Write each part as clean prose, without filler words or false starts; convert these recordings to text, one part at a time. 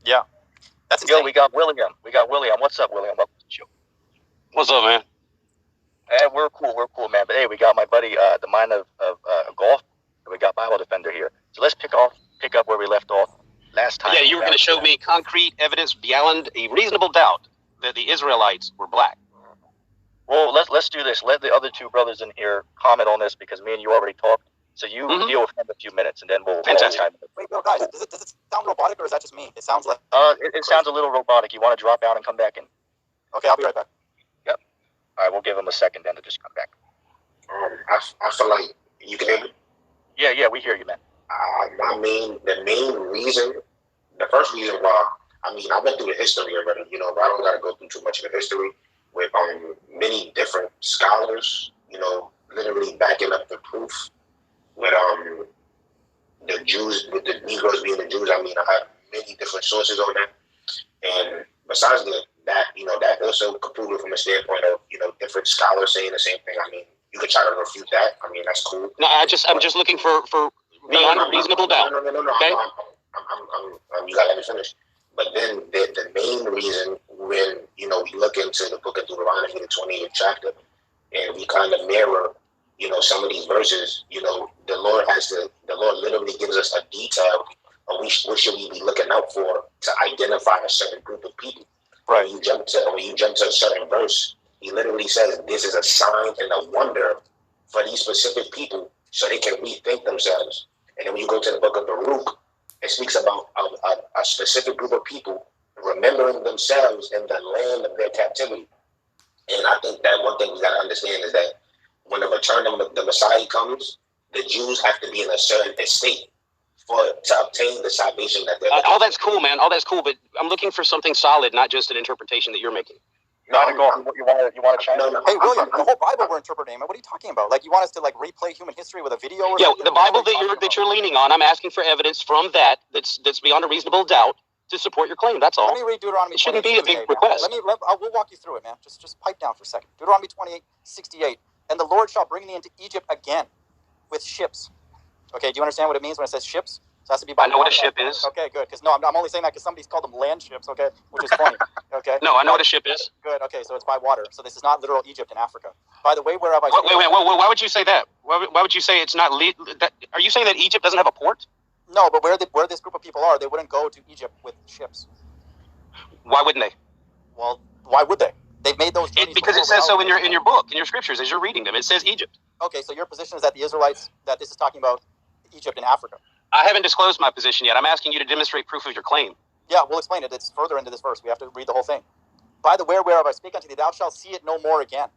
Yeah. That's insane. Yo, we got William. What's up, William? Welcome to the show. What's up, man? Hey, we're cool, man. But hey, we got my buddy, the mind of golf. We got Bible Defender here. So let's pick up where we left off last time. Yeah, you were going to show me concrete evidence beyond a reasonable doubt that the Israelites were black. Well, let's do this. Let the other two brothers in here comment on this because me and you already talked. So you deal with them in a few minutes, and then we'll. Fantastic. Wait, no, guys, does it sound robotic or is that just me? It sounds like. It sounds a little robotic. You want to drop out and come back in? Okay, I'll be right back. Yep. All right, we'll give him a second then to just come back. I feel like you can hear me. Yeah, we hear you, man. The first reason why, I went through the history already, but I don't got to go through too much of the history with many different scholars, literally backing up the proof with the Jews, with the Negroes being the Jews. I have many different sources on that, and besides that, that also concluded from a standpoint of different scholars saying the same thing. You could try to refute that. That's cool. No, I'm just looking for beyond a reasonable doubt. No. Okay? You gotta let me finish. But then the main reason when we look into the book of Deuteronomy, the 28th chapter, and we kind of mirror some of these verses, the Lord literally gives us a detail of what should we be looking out for to identify a certain group of people. Right. When you jump to a certain verse, he literally says this is a sign and a wonder for these specific people so they can rethink themselves. And then when you go to the book of Baruch, it speaks about a specific group of people remembering themselves in the land of their captivity. And I think that one thing we got to understand is that when the return of the Messiah comes, the Jews have to be in a certain estate to obtain the salvation that they're all that's cool, man. All that's cool, but I'm looking for something solid, not just an interpretation that you're making. You want to chime in? Hey, William, the whole Bible we're interpreting. What are you talking about? Like, you want us to replay human history with a video? Or something? The Bible that you're leaning on. I'm asking for evidence from that's beyond a reasonable doubt to support your claim. That's all. Let me read Deuteronomy. It shouldn't be a big request. We'll walk you through it, man. Just pipe down for a second. Deuteronomy 28:68. And the Lord shall bring thee into Egypt again with ships. Okay, do you understand what it means when it says ships? So it has to be by I know what a ship is. Okay, good. Because I'm only saying that because somebody's called them land ships. Okay, which is funny. Okay. No, I know what a ship is. Good. Okay, so it's by water. So this is not literal Egypt in Africa. By the way, wherever I. Wait. Why would you say that? Why would you say it's not? Are you saying that Egypt doesn't have a port? No, but where this group of people are, they wouldn't go to Egypt with ships. Why wouldn't they? Well, why would they? They've made those journeys because it says so in your book, in your scriptures, as you're reading them. It says Egypt. Okay, so your position is that the Israelites, that this is talking about Egypt in Africa. I haven't disclosed my position yet. I'm asking you to demonstrate proof of your claim. Yeah, we'll explain it. It's further into this verse. We have to read the whole thing. By the way, whereof I speak unto thee, thou shalt see it no more again.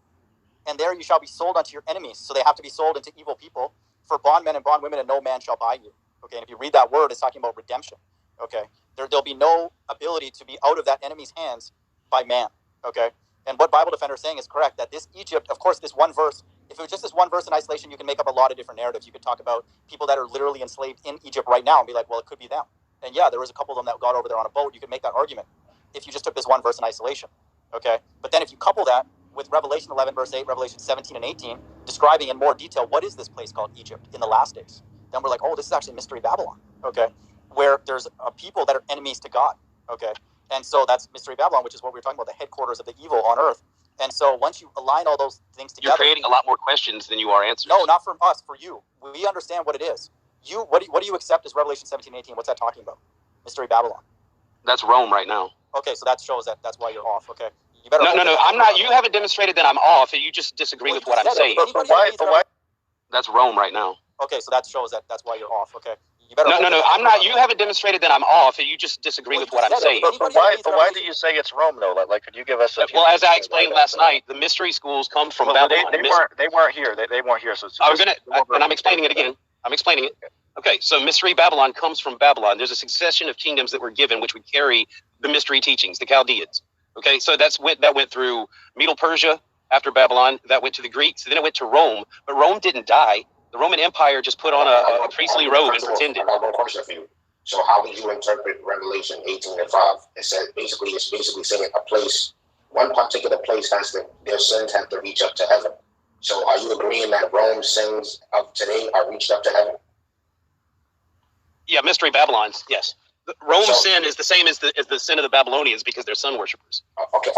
And there you shall be sold unto your enemies. So they have to be sold into evil people. For bondmen and bondwomen, and no man shall buy you. Okay, and if you read that word, it's talking about redemption. Okay, there'll be no ability to be out of that enemy's hands by man. Okay, and what Bible Defender is saying is correct, that this Egypt, of course, this one verse, if it was just this one verse in isolation, you can make up a lot of different narratives. You could talk about people that are literally enslaved in Egypt right now and be like, well, it could be them. And yeah, there was a couple of them that got over there on a boat. You could make that argument if you just took this one verse in isolation. Okay, but then if you couple that with Revelation 11, verse 8, Revelation 17 and 18, describing in more detail what is this place called Egypt in the last days, then we're like, oh, this is actually Mystery Babylon. Okay, where there's a people that are enemies to God. Okay, and so that's Mystery Babylon, which is what we were talking about, the headquarters of the evil on earth. And so once you align all those things together, you're creating a lot more questions than you are answers. No, not from us, for you. We understand what it is. What do you accept as Revelation 17, 18? What's that talking about? Mystery Babylon. That's Rome right now. Okay, so that shows that's why you're off. Okay, you better. No, I'm not. You haven't demonstrated that I'm off. You just disagree with what I'm saying. But why? That's Rome right now. Okay, so that shows that's why you're off. Okay. You better no, I'm not. You haven't demonstrated that I'm off. You just disagree with what I'm saying. But why do you say it's Rome though? Like, could you give us a few? Well, as I explained last night, the mystery schools come from Babylon. They weren't here. They weren't here. So and I'm explaining it again. I'm explaining it. Okay, so Mystery Babylon comes from Babylon. There's a succession of kingdoms that were given, which would carry the mystery teachings, the Chaldeans. Okay, so that went through Middle Persia after Babylon. That went to the Greeks. Then it went to Rome. But Rome didn't die. The Roman Empire just put on a priestly robe and pretended. I have a question for you. So how would you interpret Revelation 18 and 5? It's basically saying a place, one particular place their sins have to reach up to heaven. So are you agreeing that Rome's sins of today are reached up to heaven? Yeah, Mystery Babylon's, yes. Rome's sin is the same as the sin of the Babylonians because they're sun worshippers. Okay.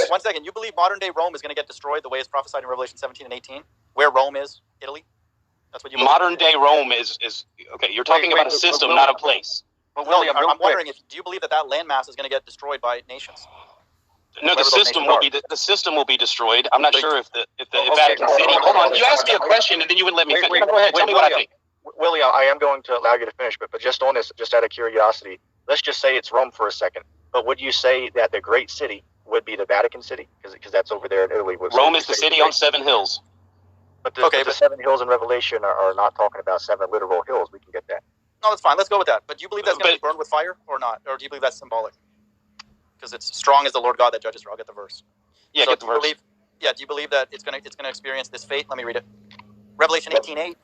One second. You believe modern day Rome is going to get destroyed the way it's prophesied in Revelation 17 and 18, where Rome is Italy? That's what you believe? Modern day Rome is okay. You're talking about a system, not a place. But No, William, I'm wondering do you believe that landmass is going to get destroyed by nations? No, the system will be destroyed. I'm not sure if the Vatican City. Hold on, you asked me a question and then you wouldn't let me finish. Go ahead, tell me what I think. William, I am going to allow you to finish, but just on this, just out of curiosity, let's just say it's Rome for a second. But would you say that the great city would be the Vatican City? Because that's over there in Italy. Rome is the city on 7 hills. But the 7 hills in Revelation are not talking about 7 literal hills. We can get that. No, that's fine. Let's go with that. But do you believe that's going to be burned with fire or not? Or do you believe that's symbolic? Because it's strong as the Lord God that judges. I'll get the verse. Yeah, so get the verse. Do you believe that it's going to experience this fate? Let me read it. Revelation 18:8.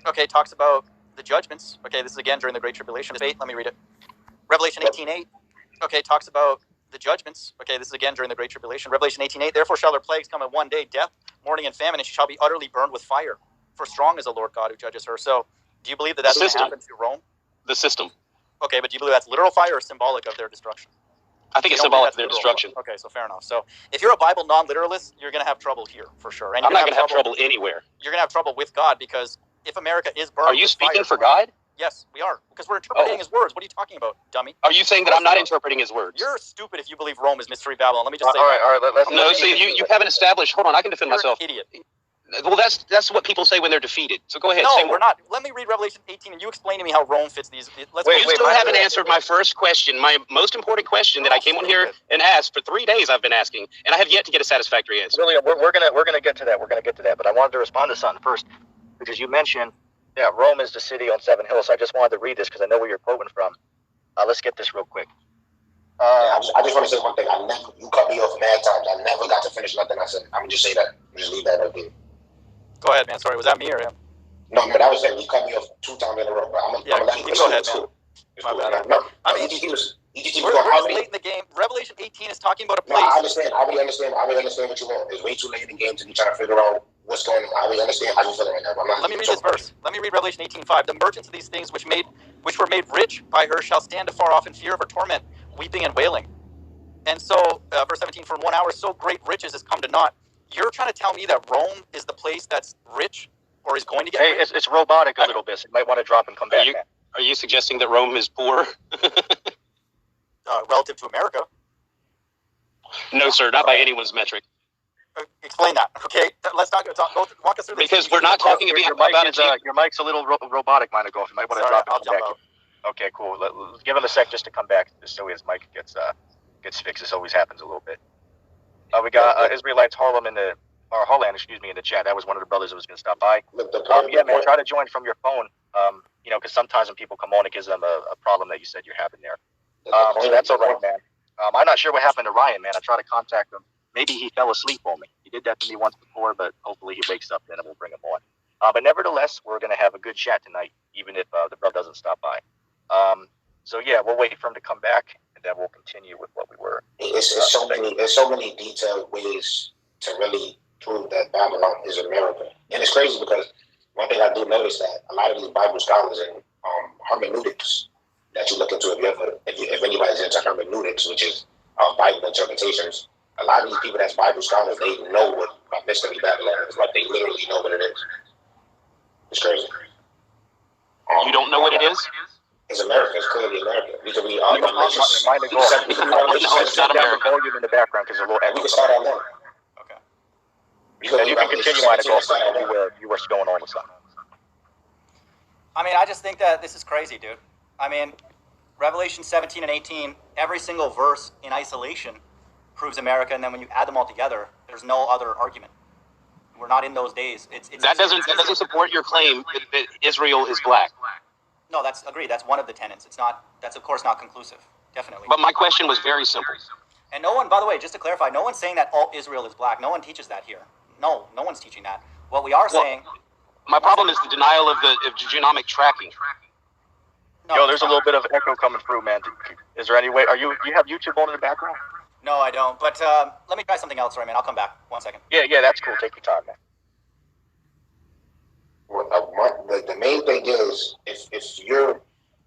Okay, talks about the judgments. Okay, this is again during the Great Tribulation. Fate. Let me read it. Revelation 18:8. Okay, talks about the judgments. Okay, this is again during the Great Tribulation. Revelation 18:8. Therefore shall their plagues come in one day: death, mourning, and famine, and she shall be utterly burned with fire. For strong is the Lord God who judges her. So, do you believe that that's going to happen to Rome? The system. Okay, but do you believe that's literal fire or symbolic of their destruction? I think it's symbolic of their destruction. Okay, so fair enough. So if you're a Bible non-literalist, you're going to have trouble here for sure. And I'm not going to have trouble anywhere. You're going to have trouble with God because if America is burned, are you speaking for God? Yes, we are, because we're interpreting His words. What are you talking about, dummy? Are you saying that I'm not interpreting His words? You're stupid if you believe Rome is Mystery Babylon. Let me just say. All right. No, see, you haven't established. Hold on, I can defend myself. You're an idiot. Well, that's what people say when they're defeated. So go ahead. No, we're not. Let me read Revelation 18, and you explain to me how Rome fits these. You still haven't answered my first question, my most important question that I came on here and asked for 3 days. I've been asking, and I have yet to get a satisfactory answer. William, we're gonna get to that. We're gonna get to that. But I wanted to respond to something first because you mentioned Rome is the city on 7 hills. So I just wanted to read this because I know where you're quoting from. Let's get this real quick. I just want to say one thing. You cut me off mad times. I never got to finish nothing I said. I'm gonna just say that. Just leave that up there. Go ahead, man. Sorry, was that me or him? No, but I was saying you cut me off 2 times in a row. But I'm gonna let you go ahead, man. We're late in the game. Revelation 18 is talking about a place. No, I understand. I really understand what you want. It's way too late in the game to be trying to figure out what's going on. I really understand how you feel right now. Let me read this verse. Let me read Revelation 18:5. The merchants of these things which were made rich by her shall stand afar off in fear of her torment, weeping and wailing. And so, verse 17, for 1 hour so great riches has come to naught. You're trying to tell me that Rome is the place that's rich or is going to get rich? It's robotic a little bit. So you might want to drop and come back. Are you suggesting that Rome is poor? Relative to America? No, sir, not by anyone's metric. Explain that. Okay, let's walk us through this. Because we're not talking about your mic's a little robotic, might go off. You might want to drop it and come back. Okay, cool. Let's give him a sec just to come back, just so his mic gets fixed. This always happens a little bit. We got Israelites Harlem in the chat. That was one of the brothers that was going to stop by. Man, try to join from your phone. Because sometimes when people come on, it gives them a problem that you said you're having there. So that's all right, man. I'm not sure what happened to Ryan, man. I tried to contact him. Maybe he fell asleep on me. He did that to me once before, but hopefully he wakes up then and we'll bring him on. But nevertheless, we're going to have a good chat tonight, even if the brother doesn't stop by. We'll wait for him to come back, and then we'll continue with what we were. There's so many detailed ways to really prove that Babylon is America, and it's crazy because one thing I do notice that a lot of these Bible scholars and hermeneutics that you look into, if anybody's into hermeneutics, which is Bible interpretations, a lot of these people that's Bible scholars, they know what mystery Babylon is. Like they literally know what it is. It's crazy. You don't know what it is? It's America. It's clearly America. We can read it's not America. Volume in the background because a little. We can start on that. Okay. You can continue on to go. You were going on with something. I mean, I just think that this is crazy, dude. I mean, Revelation 17 and 18, every single verse in isolation proves America, and then when you add them all together, there's no other argument. We're not in those days. That doesn't support your claim that Israel is black. No, agreed. That's one of the tenets. That's of course not conclusive. Definitely. But my question was very simple. And no one, by the way, just to clarify, no one's saying that all Israel is black. No one teaches that here. No one's teaching that. What we are saying. My problem is the denial of genomic tracking. No, there's a little bit of echo coming through, man. Is there any way? You have YouTube on in the background? No, I don't. But let me try something else, right, man? I'll come back. 1 second. Yeah, that's cool. Take your time, man. Well, the main thing is if you're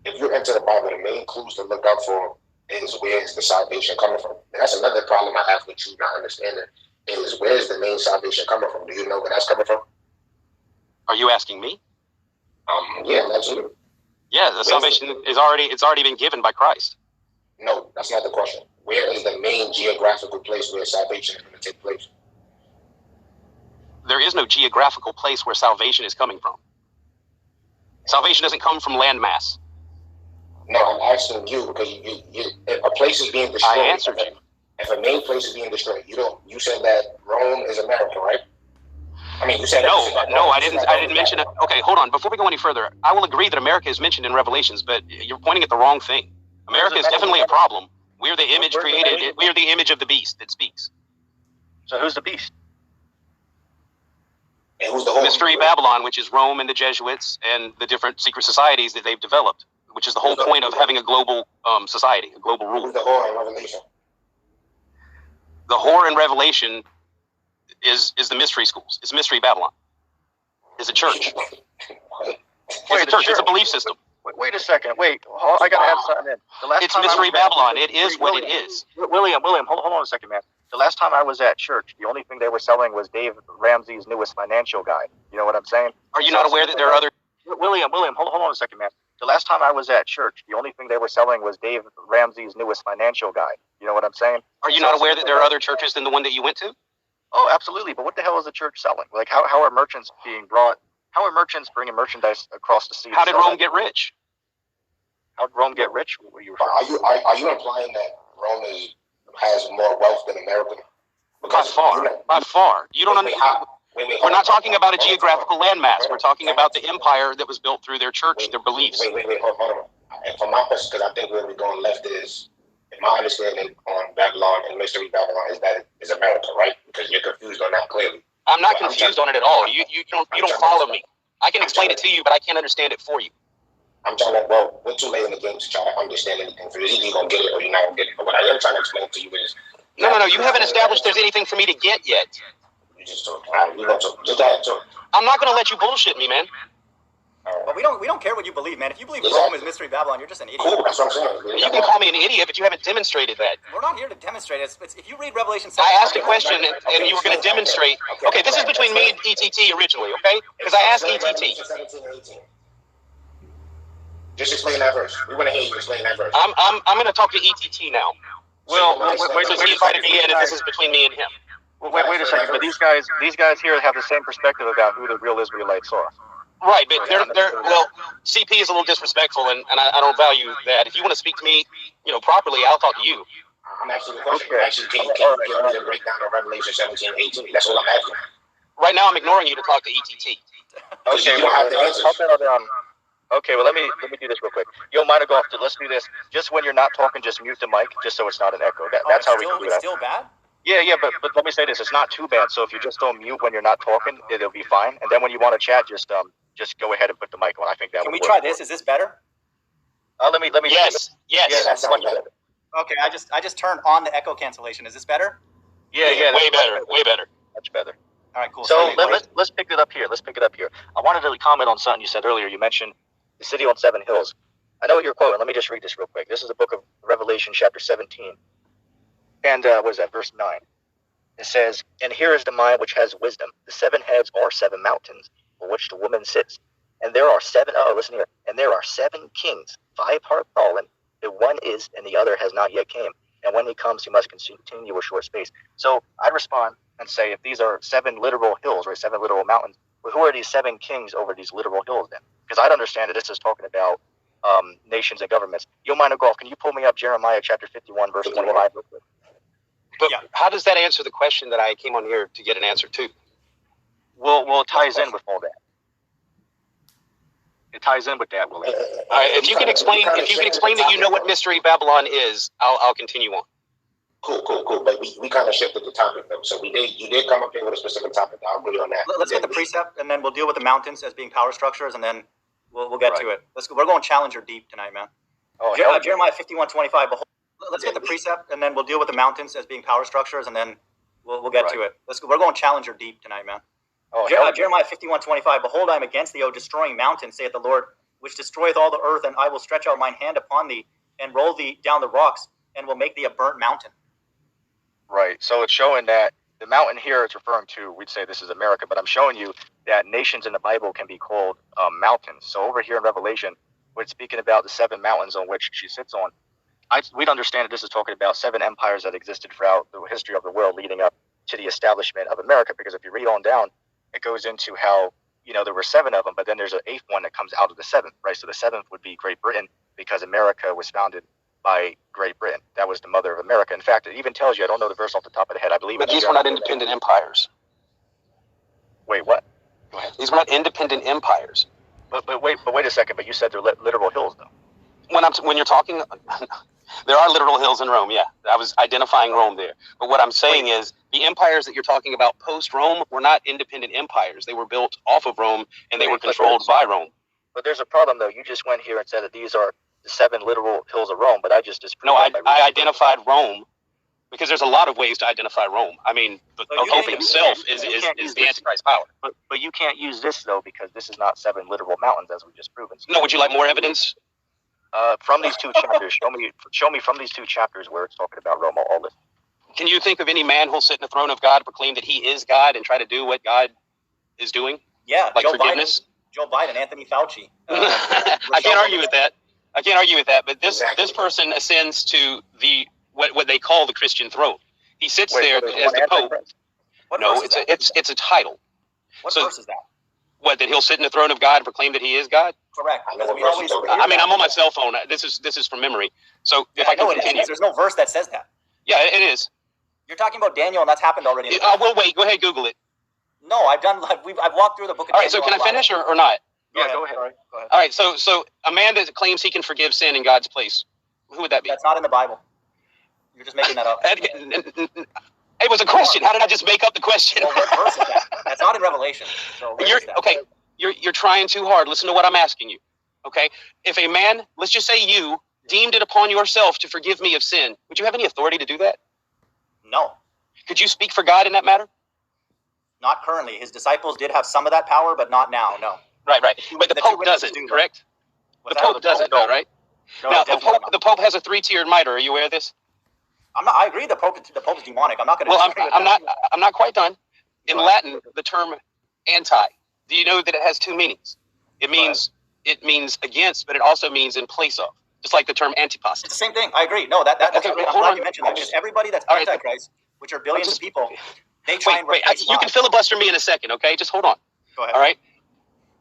if you enter the Bible, the main clues to look out for is where is the salvation coming from. And that's another problem I have with you not understanding is where is the main salvation coming from? Do you know where that's coming from? Are you asking me? Yeah, absolutely. Yeah, the salvation is already been given by Christ. No, that's not the question. Where is the main geographical place where salvation is going to take place? There is no geographical place where salvation is coming from. Salvation doesn't come from landmass. No, I'm asking you because if a place is being destroyed, I answered you. If a main place is being destroyed, you said that Rome is America, right? I mean, you said no, I didn't mention it. Okay, hold on. Before we go any further, I will agree that America is mentioned in Revelations, but you're pointing at the wrong thing. America is definitely a problem. We're the image created. We're the image of the beast that speaks. So who's the beast? And who's the whole Mystery Babylon, which is Rome and the Jesuits and the different secret societies that they've developed, which is the whole point of having a global society, a global rule. Who's the whore in Revelation? The whore in Revelation is the mystery schools. It's Mystery Babylon. It's a church. It's a church. It's a belief system. Wait a second. Wait, I gotta add something in. It's Mystery Babylon. It is what it is. William, hold on a second, man. The last time I was at church, the only thing they were selling was Dave Ramsey's newest financial guide. You know what I'm saying? Are you not aware that there are other... William, hold on a second, man. The last time I was at church, the only thing they were selling was Dave Ramsey's newest financial guide. You know what I'm saying? Are you not aware that there are other churches than the one that you went to? Oh, absolutely. But what the hell is the church selling? Like, how are merchants being brought? How are merchants bringing merchandise across the sea? How did Rome get rich? How did Rome get rich? What were you are you implying that Rome has more wealth than America? By far. By far. You don't understand. We're not talking about a geographical landmass. We're talking about the empire that was built through their church, their beliefs. Hold on. And from my perspective, I think where we're going left is, in my understanding on Babylon and Mystery Babylon is that it is America, right? Because you're confused on that clearly. I'm not confused on it at all. You don't follow me. I can explain it to you, but I can't understand it for you. I'm trying to, well, we're too late in the game to try to understand anything. For you, either you're going to get it or you're not going to get it. But what I am trying to explain to you is... No. You haven't established there's anything for me to get yet. You just talk. You're going to talk. Just go ahead, talk. I'm not going to let you bullshit me, man. But we don't care what you believe, man. If you believe Rome is Mystery Babylon, you're just an idiot. Cool, that's what I'm saying. You can call me an idiot, but you haven't demonstrated that. We're not here to demonstrate it. If you read Revelation 7... I asked a question, and you were going to demonstrate. Okay, this is between me and ETT originally, okay? Because I asked ETT. Just explain that verse. We want to hear you explain that verse. I'm going to talk to ETT now. Well, wait, he invited me in, and this is between me and him. Well, wait a second. But these guys here have the same perspective about who the real Israelites are. Right, but well, CP is a little disrespectful, and I don't value that. If you want to speak to me, properly, I'll talk to you. I'm asking the question. Okay. Actually, can you give me the breakdown of Revelation 17 and 18? That's what I'm asking. Right now, I'm ignoring you to talk to ETT. Okay, you don't have the answers. Okay, well, let me do this real quick. Yo, mind go off. Let's do this. Just when you're not talking, just mute the mic, just so it's not an echo. That's how we can do that. It's still bad? Yeah, but let me say this. It's not too bad. So if you just don't mute when you're not talking, it'll be fine. And then when you want to chat, just go ahead and put the mic on. I think that. Can we try this? Is this better? Let me. Yes. Yeah, that's much better. Okay, I just turned on the echo cancellation. Is this better? Yeah. Way better. Much better. All right, cool. So let's pick it up here. I wanted to comment on something you said earlier. You mentioned the city on 7 hills. I know what you're quoting. Let me just read this real quick. This is the book of Revelation, chapter 17. And what is that? Verse 9. It says, "And here is the mind which has wisdom. The 7 heads are 7 mountains, on which the woman sits. And there are 7, listen here, and there are 7 kings, 5 are fallen, the one is, and the other has not yet came. And when he comes, he must continue a short space." So I'd respond and say, if these are 7 literal hills, or 7 literal mountains, well, who are these 7 kings over these literal hills then? Because I'd understand that this is talking about nations and governments. Yo, Minor Golf, can you pull me up Jeremiah chapter 51, verse 25 real quick? But how does that answer the question that I came on here to get an answer to? Well, it ties in with all that. It ties in with that, Willie. All right, if you can explain that you know what Mystery Babylon is, I'll continue on. Cool. But we kind of shifted the topic though. So you did come up here with a specific topic. I'll agree on that. Let's get the precept, and then we'll deal with the mountains as being power structures, and then we'll get to it. We're going Challenger deep tonight, man. Jeremiah 51:25. Let's get the precept, and then we'll deal with the mountains as being power structures, and then we'll get to it. We're going Challenger deep tonight, man. Jeremiah 51:25. Behold, I am against thee, O destroying mountain, saith the Lord which destroyeth all the earth, and I will stretch out mine hand upon thee, and roll thee down the rocks, and will make thee a burnt mountain. Right. So it's showing that the mountain here it's referring to, we'd say this is America, but I'm showing you that nations in the Bible can be called mountains. So over here in Revelation, we're speaking about the 7 mountains on which she sits on. We'd understand that this is talking about 7 empires that existed throughout the history of the world leading up to the establishment of America. Because if you read on down, it goes into how, there were 7 of them, but then there's an 8th one that comes out of the 7th, right? So the 7th would be Great Britain, because America was founded by Great Britain. That was the mother of America. In fact, it even tells you, I don't know the verse off the top of the head, I believe. But these were not independent empires. Wait, what? Go ahead. These were not independent empires. But wait a second. But you said they're literal hills, though. When you're talking, there are literal hills in Rome. Yeah, I was identifying Rome there. But what I'm saying is the empires that you're talking about post Rome were not independent empires. They were built off of Rome, and they were controlled by Rome. But there's a problem, though. You just went here and said that these are the 7 literal hills of Rome, but I just disproved. No, I identified Rome because there's a lot of ways to identify Rome. I mean, the Pope himself is the Antichrist power. But you can't use this, though, because this is not 7 literal mountains, as we just proven. So no, would you like more evidence? From these 2 chapters, show me from these 2 chapters where it's talking about Rome, all this. Can you think of any man who'll sit in the throne of God, proclaim that he is God, and try to do what God is doing? Yeah, like forgiveness. Joe Biden, Anthony Fauci. I can't argue with that. But this person ascends to the what they call the Christian throne. He sits there as the Pope. No, it's a title. What verse is that? What, that he'll sit in the throne of God and proclaim that he is God? Correct. I'm on my cell phone. This is from memory. So if I can continue. There's no verse that says that. Yeah, it is. You're talking about Daniel, and that's happened already. Well, wait. Go ahead, Google it. No, I've walked through the book of Daniel. All right, so can I finish or not? Yeah, go ahead. All right, so a man that claims he can forgive sin in God's place, who would that be? That's not in the Bible. You're just making that up. It was a question. How did I just make up the question? Well, what verse is that? That's not in Revelation. So You're trying too hard. Listen to what I'm asking you. Okay? If a man, let's just say you, deemed it upon yourself to forgive me of sin, would you have any authority to do that? No. Could you speak for God in that matter? Not currently. His disciples did have some of that power, but not now, no. Right. But the Pope doesn't, correct? The Pope doesn't, right? Now, the Pope has a 3-tiered mitre. Are you aware of this? I agree the Pope is demonic. I'm not going to I'm not quite done. In Latin, the term anti, do you know that it has 2 meanings? It means against, but it also means in place of. Just like the term antipas. It's the same thing. I agree. No, that's okay, I'm glad you mentioned that, because everybody that's Antichrist, which are billions of people, they try and replace you can filibuster me in a second, okay? Just hold on. Go ahead. All right.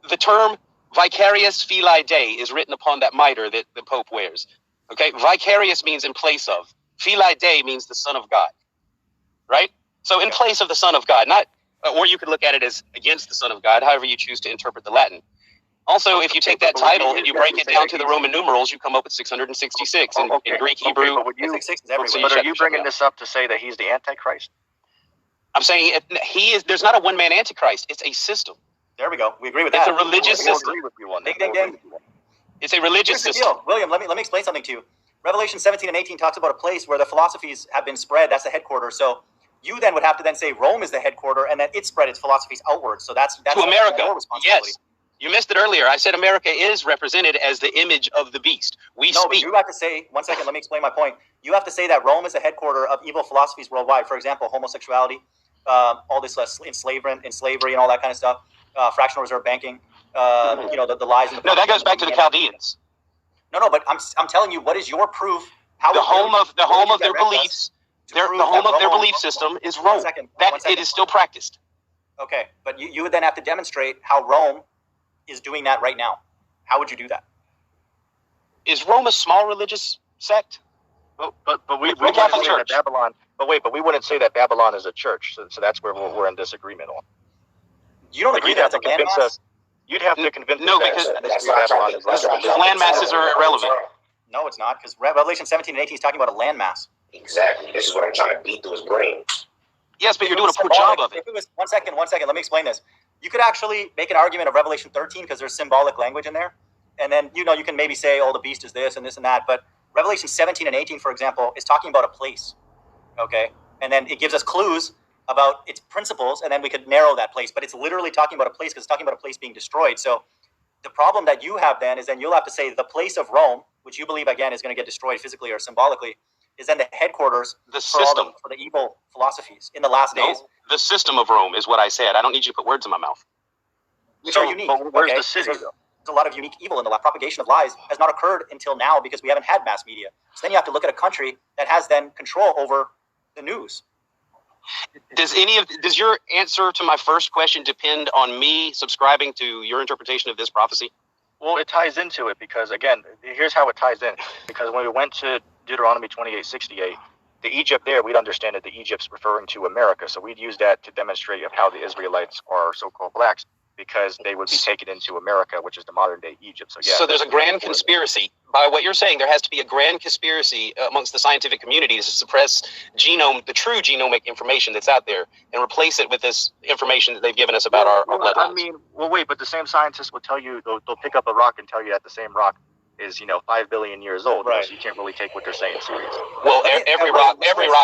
The term vicarious filii Dei is written upon that mitre that the Pope wears. Okay? Vicarious means in place of. Filii Dei means the Son of God. Right? So in place of the Son of God, or you could look at it as against the Son of God, however you choose to interpret the Latin. Also, if you take that title and you break it down to the Roman numerals, you come up with 666 in Greek, Hebrew. But are you bringing this up to say that he's the Antichrist? I'm saying he is. There's not a one-man Antichrist. It's a system. There we go. We agree with that. It's a religious system. Ding, ding. It's a religious system. William, let me explain something to you. Revelation 17 and 18 talks about a place where the philosophies have been spread. That's the headquarters. So you then would have to then say Rome is the headquarter, and then it spread its philosophies outwards. So that's to America. Yes. You missed it earlier. I said America is represented as the image of the beast. But you have to say, one second, let me explain my point. You have to say that Rome is the headquarter of evil philosophies worldwide. For example, homosexuality, all this enslavement and slavery and all that kind of stuff, fractional reserve banking, the lies. No, that goes back to the Chaldeans. No, but I'm telling you, what is your proof? The home of their beliefs, the home of their belief system is Rome. It is still practiced. Okay, but you would then have to demonstrate how Rome is doing that right now. How would you do that? Is Rome a small religious sect? But we wouldn't say that Babylon. But we wouldn't say that Babylon is a church. So that's where we're in disagreement on. You don't agree that that's a landmass? You'd have to convince us because land masses are irrelevant. No, it's not, because Revelation 17 and 18 is talking about a landmass. Exactly. This is what I'm trying to beat through his brain. Yes, but you're doing a poor job of it. One second. Let me explain this. You could actually make an argument of Revelation 13 because there's symbolic language in there. And then, you can maybe say, the beast is this and this and that. But Revelation 17 and 18, for example, is talking about a place. Okay? And then it gives us clues about its principles, and then we could narrow that place. But it's literally talking about a place because it's talking about a place being destroyed. So The problem that you have then is then you'll have to say the place of Rome, which you believe again is going to get destroyed physically or symbolically, is then the headquarters for the evil philosophies in the last days. The system of Rome is what I said. I don't need you to put words in my mouth. Which are unique. But where's the city? There's a lot of unique evil in the propagation of lies has not occurred until now because we haven't had mass media. So then you have to look at a country that has then control over the news. Does your answer to my first question depend on me subscribing to your interpretation of this prophecy? Well, it ties into it because, again, here's how it ties in. Because when we went to Deuteronomy 28:68, the Egypt there, we'd understand that the Egypt's referring to America. So we'd use that to demonstrate of how the Israelites are so-called blacks, because they would be taken into America, which is the modern-day Egypt. So, yeah. So there's a grand conspiracy. By what you're saying, there has to be a grand conspiracy amongst the scientific community to suppress the true genomic information that's out there, and replace it with this information that they've given us about our bloodlines. Wait, but the same scientists will tell you, they'll pick up a rock and tell you that the same rock is, 5 billion years old. Right. So you can't really take what they're saying serious. Well, every rock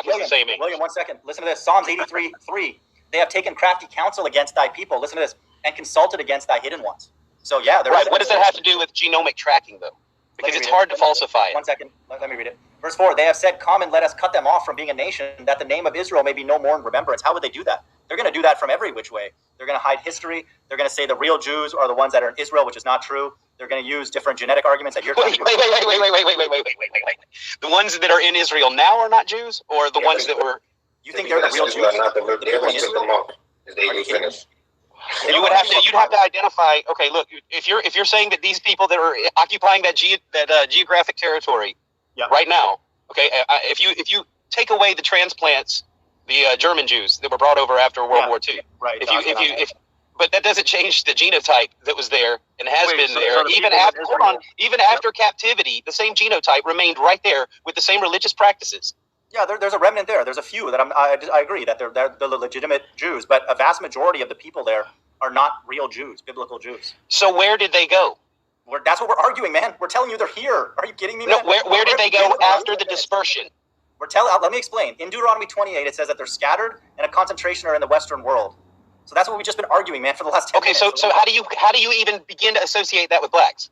is the same age. William, 1 second. Listen to this. Psalms 83:3. They have taken crafty counsel against thy people. Listen to this. And consulted against thy hidden ones. So yeah, right. What does that have to do with genomic tracking, though? Because it's hard to falsify it. 1 second. Let me read it. Verse 4, they have said, come and let us cut them off from being a nation, that the name of Israel may be no more in remembrance. How would they do that? They're going to do that from every which way. They're going to hide history. They're going to say the real Jews are the ones that are in Israel, which is not true. They're going to use different genetic arguments that you're talking about. Wait. The ones that are in Israel now are not Jews, or the ones that were... You think they're the real Jews? You'd have to identify. Okay, look, if you're saying that these people that are occupying that geographic territory right now, okay, if you take away the transplants, the German Jews that were brought over after World War II, right? But that doesn't change the genotype that was there and has been there. Even after captivity, the same genotype remained right there with the same religious practices. Yeah, there's a remnant there. There's a few that I agree that they're the legitimate Jews, but a vast majority of the people there are not real Jews, biblical Jews. So where did they go? That's what we're arguing, man. We're telling you they're here. Are you kidding me, man? No, where did they go after the dispersion? Let me explain. In Deuteronomy 28, it says that they're scattered and a concentration are in the Western world. So that's what we've just been arguing, man, for the last 10 minutes. Okay, so how do you even begin to associate that with blacks?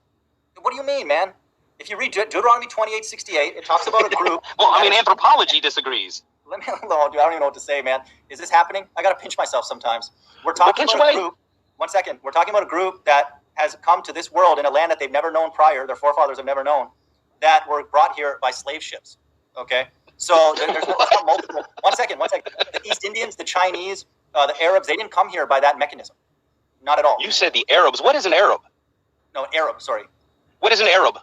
What do you mean, man? If you read Deuteronomy 28:68, it talks about a group. Well, anthropology disagrees. Dude, I don't even know what to say, man. Is this happening? I got to pinch myself sometimes. We're talking about a group. 1 second. We're talking about a group that has come to this world in a land that they've never known prior, their forefathers have never known, that were brought here by slave ships. Okay? So there's multiple. 1 second. The East Indians, the Chinese, the Arabs, they didn't come here by that mechanism. Not at all. You said the Arabs. What is an Arab? No, an Arab, sorry. What is an Arab?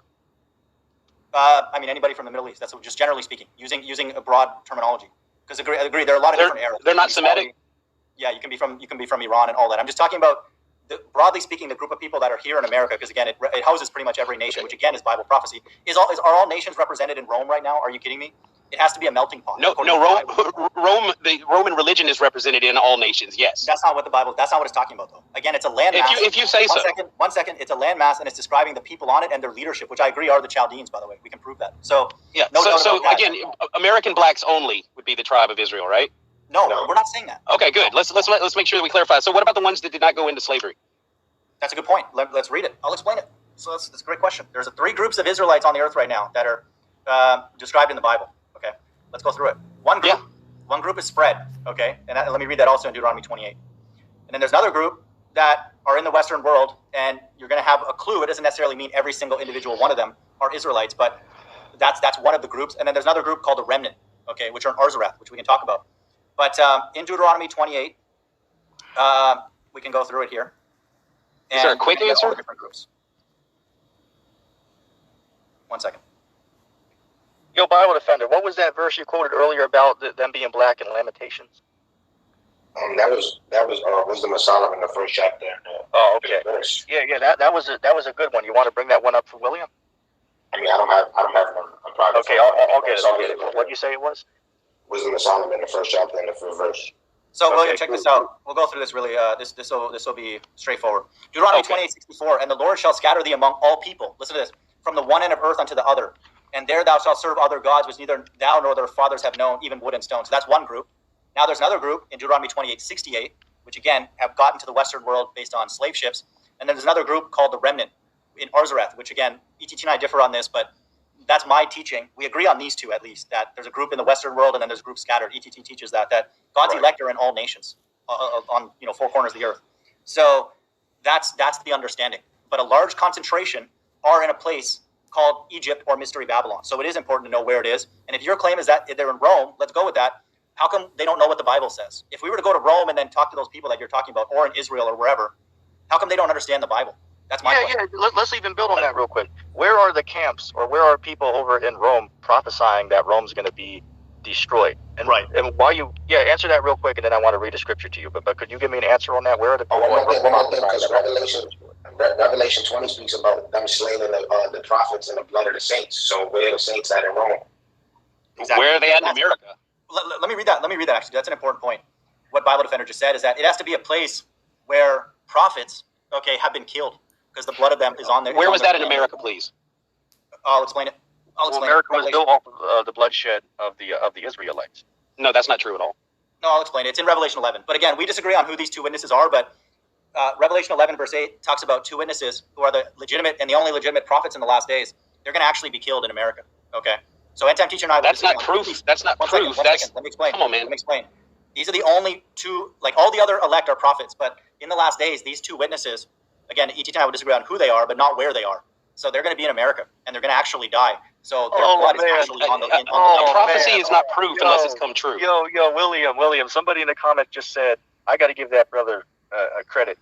Anybody from the Middle East. That's just generally speaking, using a broad terminology. Because agree, there are a lot of different Arabs. They're not Semitic. Yeah, you can be from Iran and all that. I'm just talking about broadly speaking, the group of people that are here in America. Because again, it houses pretty much every nation, which again is Bible prophecy. Are all nations represented in Rome right now? Are you kidding me? It has to be a melting pot. No. Rome, the Roman religion is represented in all nations. Yes. That's not what that's not what it's talking about, though. Again, it's a landmass. If you say so. 1 second. It's a landmass, and it's describing the people on it and their leadership, which I agree are the Chaldeans. By the way, we can prove that. So yeah. So again, American blacks only would be the tribe of Israel, right? No, we're not saying that. Okay, good. Let's make sure that we clarify. So what about the ones that did not go into slavery? That's a good point. Let's read it. I'll explain it. So that's a great question. There's 3 groups of Israelites on the earth right now that are described in the Bible. Okay, let's go through it. One group is spread. Okay, and let me read that also in Deuteronomy 28. And then there's another group that are in the Western world, and you're going to have a clue. It doesn't necessarily mean every single individual one of them are Israelites, but that's one of the groups. And then there's another group called the remnant. Okay, which are in Arzareth, which we can talk about. But in Deuteronomy 28, we can go through it here. Is there a quick answer? All the different groups. 1 second. Yo, Bible Defender, what was that verse you quoted earlier about them being black in Lamentations? That was Wisdom of Solomon, the first chapter. Oh, okay. Yeah. That was a good one. You want to bring that one up for William? I mean, I don't have a private. Okay, I'll get it. What did you say it was? Wisdom of Solomon, the first chapter and the first verse. So, William, check this out. We'll go through this really. This will be straightforward. Deuteronomy 28:64, and the Lord shall scatter thee among all people. Listen to this. From the one end of earth unto the other. And there thou shalt serve other gods, which neither thou nor their fathers have known, even wood and stone. So that's one group. Now there's another group in Deuteronomy 28:68, which again have gotten to the Western world based on slave ships. And then there's another group called the remnant in Arzareth, which again, ETT and I differ on this, but that's my teaching. We agree on these two at least, that there's a group in the Western world and then there's a group scattered. ETT teaches that God's elect are in all nations on four corners of the earth. So that's the understanding. But a large concentration are in a place called Egypt or Mystery Babylon. So it is important to know where it is. And if your claim is that they're in Rome, let's go with that. How come they don't know what the Bible says? If we were to go to Rome and then talk to those people that you're talking about, or in Israel or wherever, how come they don't understand the Bible? That's my question. Yeah. Let's even build on that real quick. Where are the camps, or where are people over in Rome prophesying that Rome's going to be destroyed? And right. And while you answer that real quick, and then I want to read a scripture to you. But could you give me an answer on that? Where are the people? Because Revelation 20 speaks about them slaying the prophets and the blood of the saints. So where are the saints at in Rome? Exactly. Where are they at in America? Let me read that. Actually, that's an important point. What Bible Defender just said is that it has to be a place where prophets, have been killed because the blood of them is on there. Where was that in America, please? I'll explain it. America was built off of the bloodshed of the Israelites. No, that's not true at all. No, I'll explain it. It's in Revelation 11. But again, we disagree on who these two witnesses are. But Revelation 11, verse 8 talks about two witnesses who are the legitimate and the only legitimate prophets in the last days. They're going to actually be killed in America. Okay. So End Time Teacher and I. That's not proof. That's not proof. Let me explain. Come on, man. Let me explain. These are the only two. Like all the other elect are prophets, but in the last days, these two witnesses. Again, ET and I would disagree on who they are, but not where they are. So they're going to be in America, and they're going to actually die. So their blood is actually on the. Prophecy is not proof unless it's come true. William. Somebody in the comments just said, I got to give that brother credit.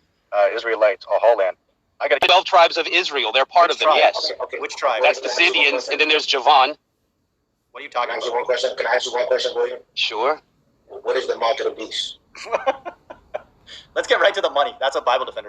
Israelites or Holland. I got 12 tribes of Israel. They're part of them. Tribe? Yes. Okay. Which tribe? That's the Scythians, and then there's Javan. What are you talking about? Can I ask you one question, William? Sure. What is the mark of the beast? Let's get right to the money. That's a Bible Defender.